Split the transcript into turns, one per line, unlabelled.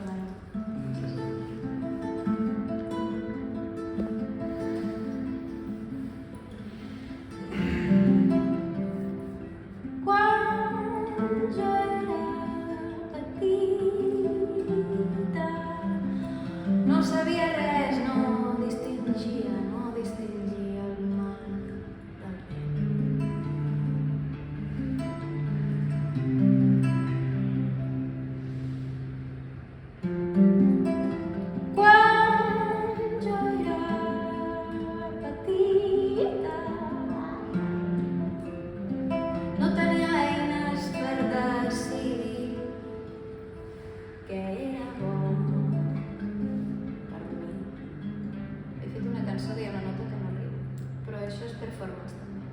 Perdona. Quan jo era petita no sabia res, no distingia el mal del bé. Quan jo era petita no tenia eines per decidir què era bo per mi. He fet una cançó que hi ha una nota que no arriba, però això és performance també.